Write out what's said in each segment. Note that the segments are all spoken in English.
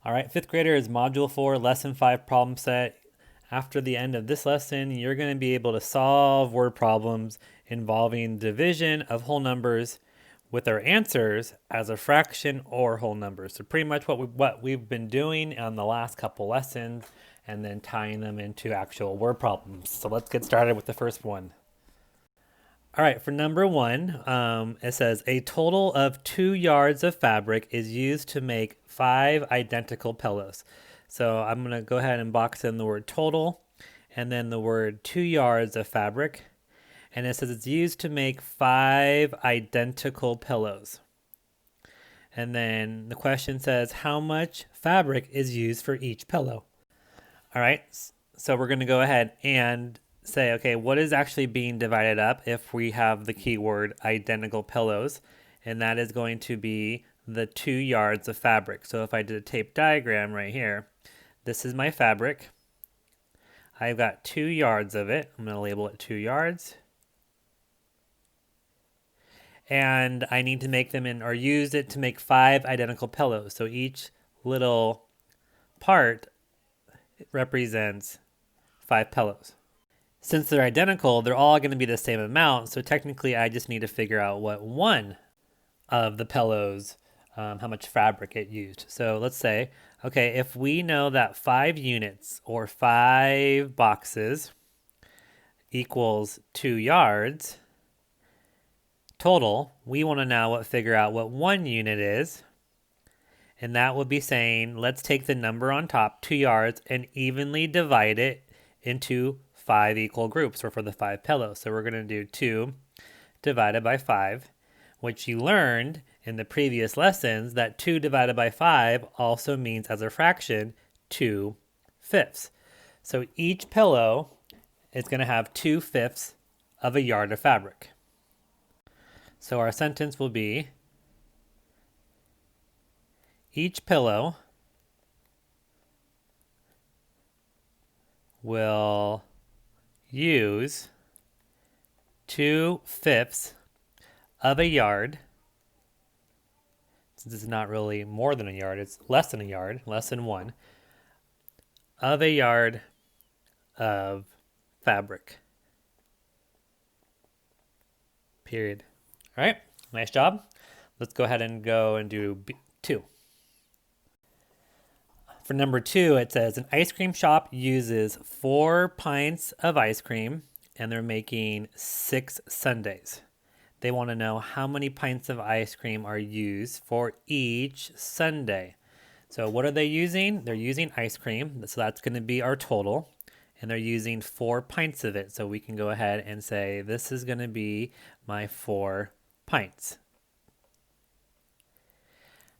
All right, fifth graders, Module 4, Lesson 5 problem set. After the end of this lesson, you're going to be able to solve word problems involving division of whole numbers with our answers as a fraction or whole numbers. So pretty much what we've been doing on the last couple lessons and then tying them into actual word problems. So let's get started with the first one. All right, for number one, it says a total of 2 yards of fabric is used to make 5 identical pillows. So I'm going to go ahead and box in the word total and then the word 2 yards of fabric. And it says it's used to make 5 identical pillows. And then the question says how much fabric is used for each pillow. All right, so we're going to go ahead and say, okay, what is actually being divided up if we have the keyword identical pillows? And that is going to be the 2 yards of fabric. So if I did a tape diagram right here, this is my fabric. I've got 2 yards of it. I'm going to label it 2 yards. And I need to make them in, or use it to make 5 identical pillows. So each little part represents 5 pillows. Since they're identical, they're all going to be the same amount. So technically, I just need to figure out what one of the pillows, how much fabric it used. So let's say, okay, if we know that 5 units or 5 boxes equals 2 yards total, we want to now figure out what 1 unit is. And that would be saying, let's take the number on top, 2 yards, and evenly divide it into 5 equal groups, or for the 5 pillows. So we're going to do 2 divided by 5, which you learned in the previous lessons that 2 divided by 5 also means as a fraction 2/5. So each pillow is going to have 2/5 of a yard of fabric. So our sentence will be, each pillow will use 2/5 of a yard. Since it's not really more than a yard, it's less than a yard, less than 1, of a yard of fabric. Period. All right, nice job. Let's go ahead and go and do 2. For number 2, it says an ice cream shop uses 4 pints of ice cream and they're making 6 sundaes. They want to know how many pints of ice cream are used for each sundae. So what are they using? They're using ice cream, so that's going to be our total. And they're using 4 pints of it. So we can go ahead and say this is going to be my 4 pints.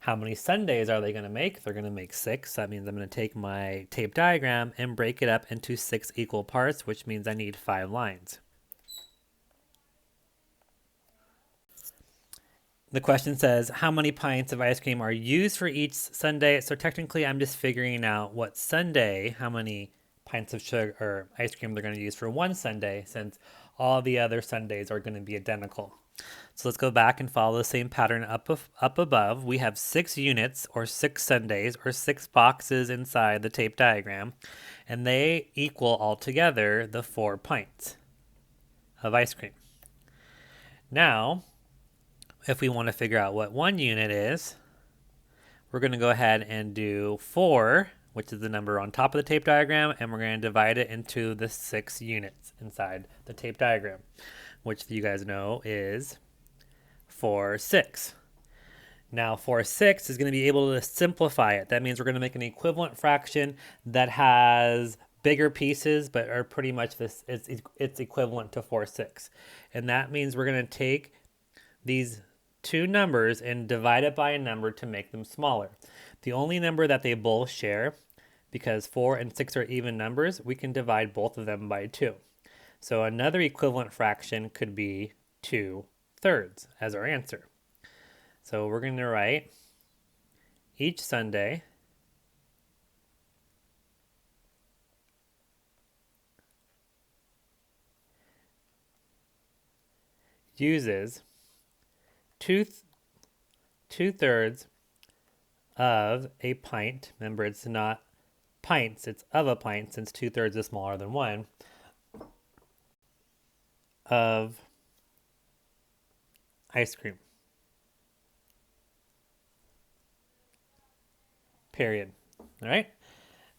How many sundaes are they going to make? They're going to make 6. That means I'm going to take my tape diagram and break it up into 6 equal parts, which means I need 5 lines. The question says, how many pints of ice cream are used for each sundae? So technically, I'm just figuring out what sundae, how many pints of sugar or ice cream they're going to use for one sundae, since all the other sundaes are going to be identical. So let's go back and follow the same pattern up above. We have 6 units or 6 sundaes or 6 boxes inside the tape diagram, and they equal altogether the 4 pints of ice cream. Now, if we want to figure out what 1 unit is, we're going to go ahead and do 4, which is the number on top of the tape diagram, and we're going to divide it into the 6 units inside the tape diagram, which you guys know is 4/6. Now 4/6 is going to be able to simplify it. That means we're going to make an equivalent fraction that has bigger pieces, but are pretty much this. It's equivalent to 4/6, and that means we're going to take these 2 numbers and divide it by a number to make them smaller. The only number that they both share, because 4 and 6 are even numbers, we can divide both of them by 2. So another equivalent fraction could be 2/3 as our answer. So we're going to write each sundae uses 2/3 of a pint. Remember, it's not pints, it's of a pint since 2/3 is smaller than one, of ice cream. Period. All right,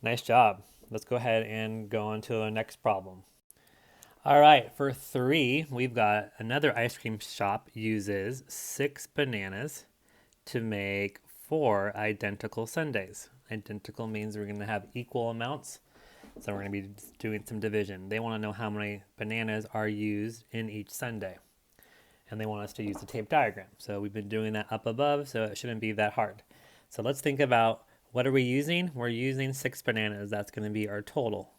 nice job. Let's go ahead and go on to the next problem. All right, for 3, we've got another ice cream shop uses 6 bananas to make 4 identical sundaes. Identical means we're going to have equal amounts. So we're going to be doing some division. They want to know how many bananas are used in each sundae. And they want us to use the tape diagram. So we've been doing that up above, so it shouldn't be that hard. So let's think about, what are we using? We're using 6 bananas. That's going to be our total.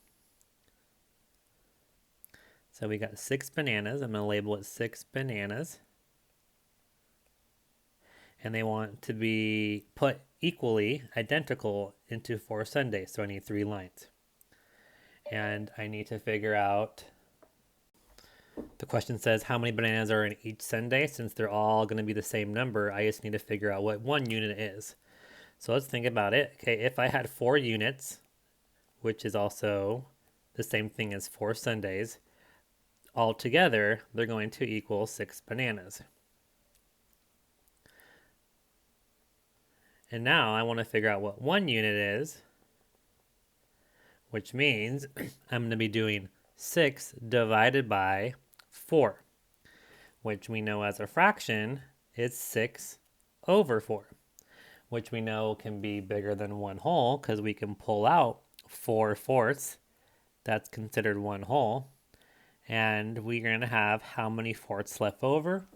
So we got 6 bananas. I'm going to label it 6 bananas. And they want to be put equally identical into 4 sundaes. So I need 3 lines. And I need to figure out, the question says how many bananas are in each sundae. Since they're all going to be the same number, I just need to figure out what 1 unit is. So let's think about it. Okay, if I had 4 units, which is also the same thing as 4 sundaes, altogether they're going to equal 6 bananas. And now I want to figure out what 1 unit is, which means I'm going to be doing 6 divided by 4, which we know as a fraction is 6 over 4, which we know can be bigger than 1 whole because we can pull out 4/4. That's considered 1 whole. And we're going to have how many fourths left over?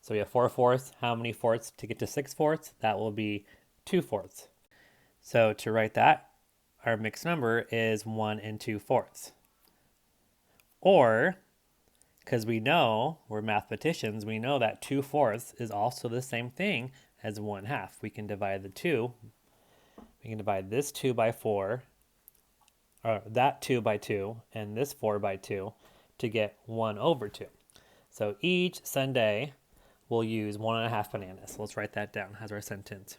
So we have 4/4. How many fourths to get to 6/4? That will be 2/4. So to write that, our mixed number is 1 2/4. Or, because we know, we're mathematicians, we know that 2/4 is also the same thing as 1/2. We can divide the 2. We can divide this 2 by 4, or that 2 by 2, and this 4 by 2 to get 1 over 2. So each sundae will use 1.5 bananas. So let's write that down as our sentence.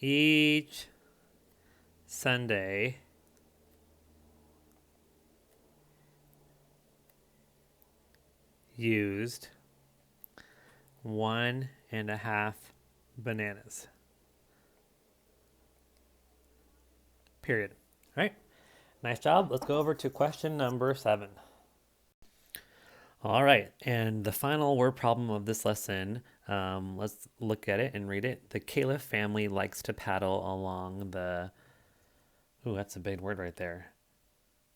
Each sundae used 1.5 bananas. Period. All right. Nice job. Let's go over to question number 7. All right, and the final word problem of this lesson, let's look at it and read it. The Caliph family likes to paddle along the, ooh, that's a big word right there,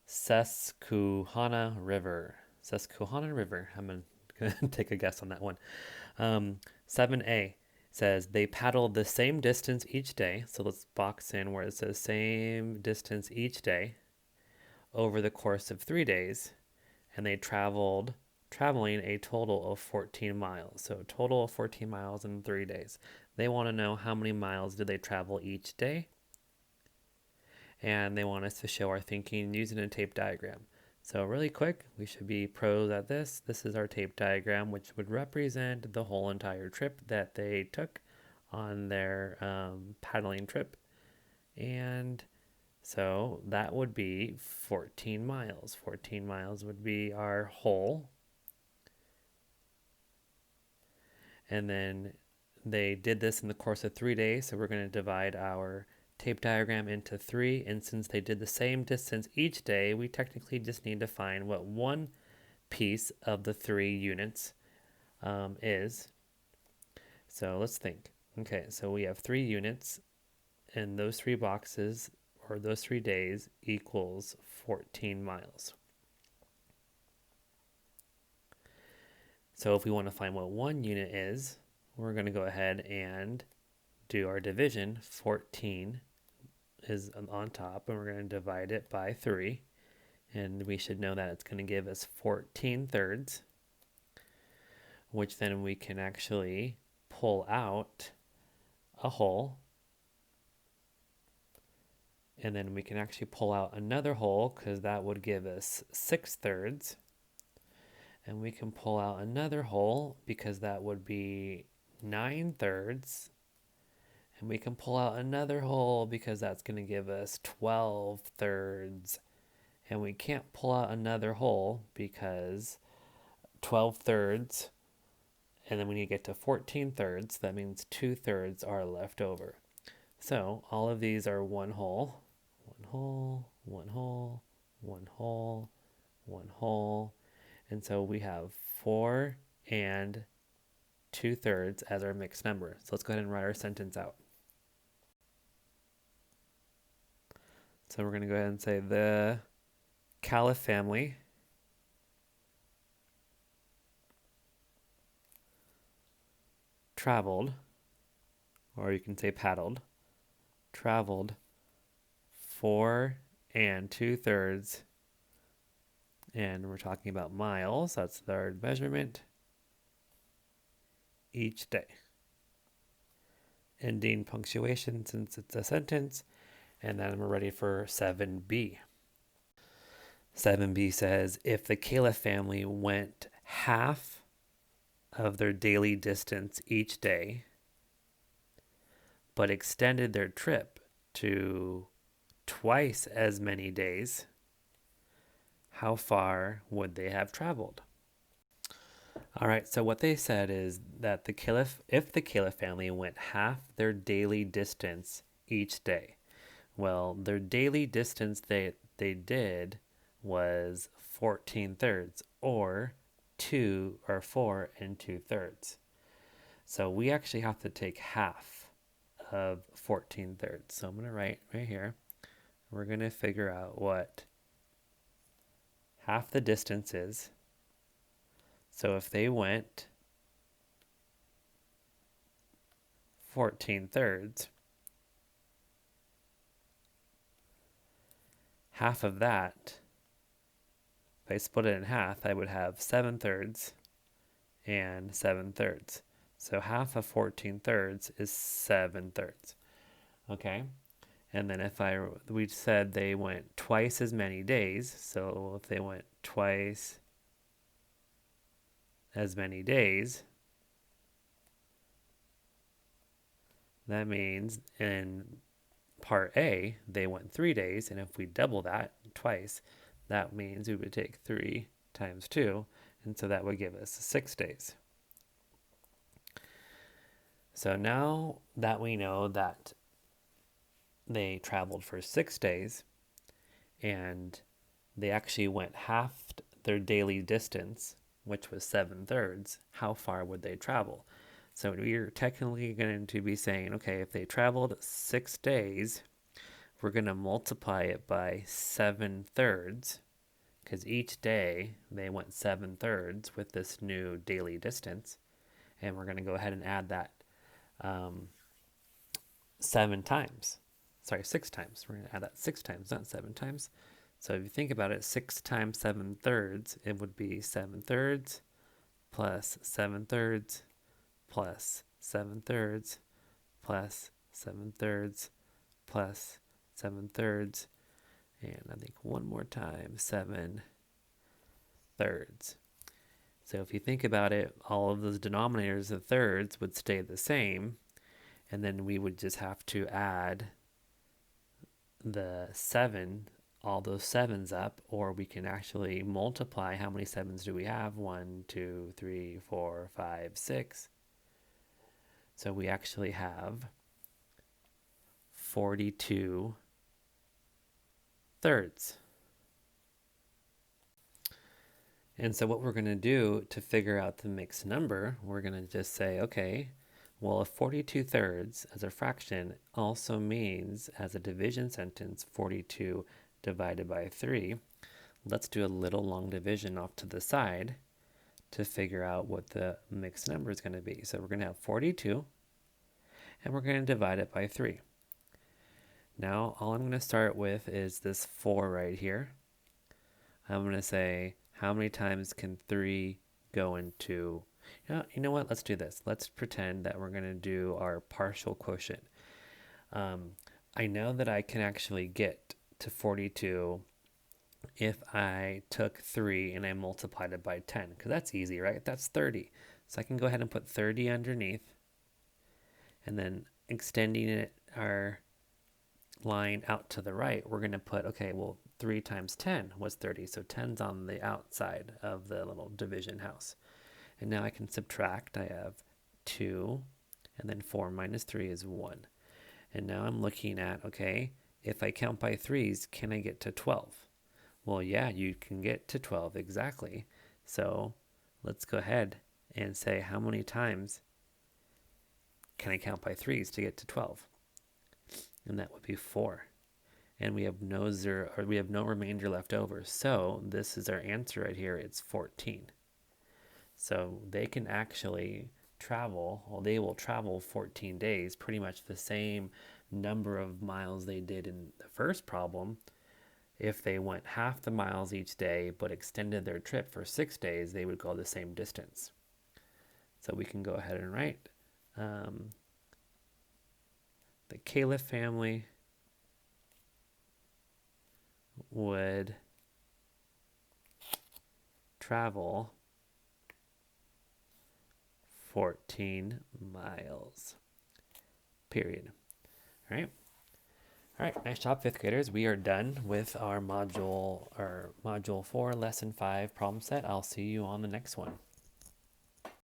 Susquehanna River. Susquehanna River. I'm going to take a guess on that one. 7a says they paddled the same distance each day. So let's box in where it says same distance each day over the course of 3 days. And they traveling a total of 14 miles. So a total of 14 miles in 3 days. They want to know how many miles did they travel each day. And they want us to show our thinking using a tape diagram. So really quick, we should be pros at this. This is our tape diagram, which would represent the whole entire trip that they took on their paddling trip. And so that would be 14 miles. 14 miles would be our whole. And then they did this in the course of 3 days. So we're going to divide our tape diagram into 3, and since they did the same distance each day, we technically just need to find what one piece of the 3 units is. So let's think. Okay, so we have 3 units, and those 3 boxes, or those 3 days, equals 14 miles. So if we want to find what 1 unit is, we're going to go ahead and do our division. 14 is on top, and we're going to divide it by 3, and we should know that it's going to give us 14/3, which then we can actually pull out a whole, and then we can actually pull out another whole because that would give us 6/3, and we can pull out another whole because that would be 9/3. And we can pull out another whole because that's going to give us 12 thirds. And we can't pull out another whole because 12 thirds, and then when you get to 14 thirds, that means 2 thirds are left over. So all of these are one whole, one whole, one whole, one whole, one whole. And so we have 4 and 2 thirds as our mixed number. So let's go ahead and write our sentence out. So we're going to go ahead and say the Caliph family traveled, or you can say paddled, traveled 4 and 2 thirds, and we're talking about miles, that's our measurement, each day. Ending punctuation since it's a sentence, and then we're ready for 7b. 7b says, if the Caliph family went half of their daily distance each day, but extended their trip to twice as many days, how far would they have traveled? All right, so what they said is that if the Caliph family went half their daily distance each day, well, their daily distance they did was 14 thirds, or 4 and 2 thirds. So we actually have to take half of 14 thirds. So I'm going to write right here. We're going to figure out what half the distance is. So if they went 14 thirds, half of that, if I split it in half, I would have 7 thirds and 7 thirds. So half of 14 thirds is 7 thirds. Okay? And then we said they went twice as many days. So if they went twice as many days, that means in part A, they went 3 days. And if we double that twice, that means we would take 3 times 2. And so that would give us 6 days. So now that we know that they traveled for 6 days and they actually went half their daily distance, which was 7 thirds, how far would they travel? So we're technically going to be saying, okay, if they traveled 6 days, we're going to multiply it by 7 thirds, because each day they went 7 thirds with this new daily distance. And we're going to go ahead and add that 6 times. We're going to add that 6 times, not 7 times. So if you think about it, 6 times 7 thirds, it would be 7 thirds plus 7 thirds plus 7 thirds plus 7 thirds plus 7 thirds. And I think one more time, 7 thirds. So if you think about it, all of those denominators of thirds would stay the same. And then we would just have to add the 7, all those 7s up, or we can actually multiply how many 7s do we have? 1, 2, 3, 4, 5, 6. So we actually have 42 thirds. And so what we're going to do to figure out the mixed number, we're going to just say, okay, well, if 42 thirds as a fraction also means, as a division sentence, 42 divided by 3, let's do a little long division off to the side to figure out what the mixed number is going to be. So we're going to have 42, and we're going to divide it by 3. Now, all I'm going to start with is this 4 right here. I'm going to say, how many times can 3 go into... You know what? Let's do this. Let's pretend that we're going to do our partial quotient. I know that I can actually get to 42 if I took 3 and I multiplied it by 10, because that's easy, right? That's 30. So I can go ahead and put 30 underneath, and then extending our line out to the right, we're going to put, okay, well, 3 times 10 was 30. So 10's on the outside of the little division house. And now I can subtract. I have 2, and then 4 minus 3 is 1. And now I'm looking at, okay, if I count by threes, can I get to 12? Well, yeah, you can get to 12 exactly. So let's go ahead and say how many times can I count by threes to get to 12? And that would be 4. And we have no zero, or we have no remainder left over. So this is our answer right here. It's 14. So they can actually travel, well, they will travel 14 days, pretty much the same number of miles they did in the first problem. If they went half the miles each day but extended their trip for 6 days, they would go the same distance. So we can go ahead and write the Caliph family would travel 14 miles, period. All right. All right, nice job, fifth graders. We are done with our module 4, lesson 5 problem set. I'll see you on the next one.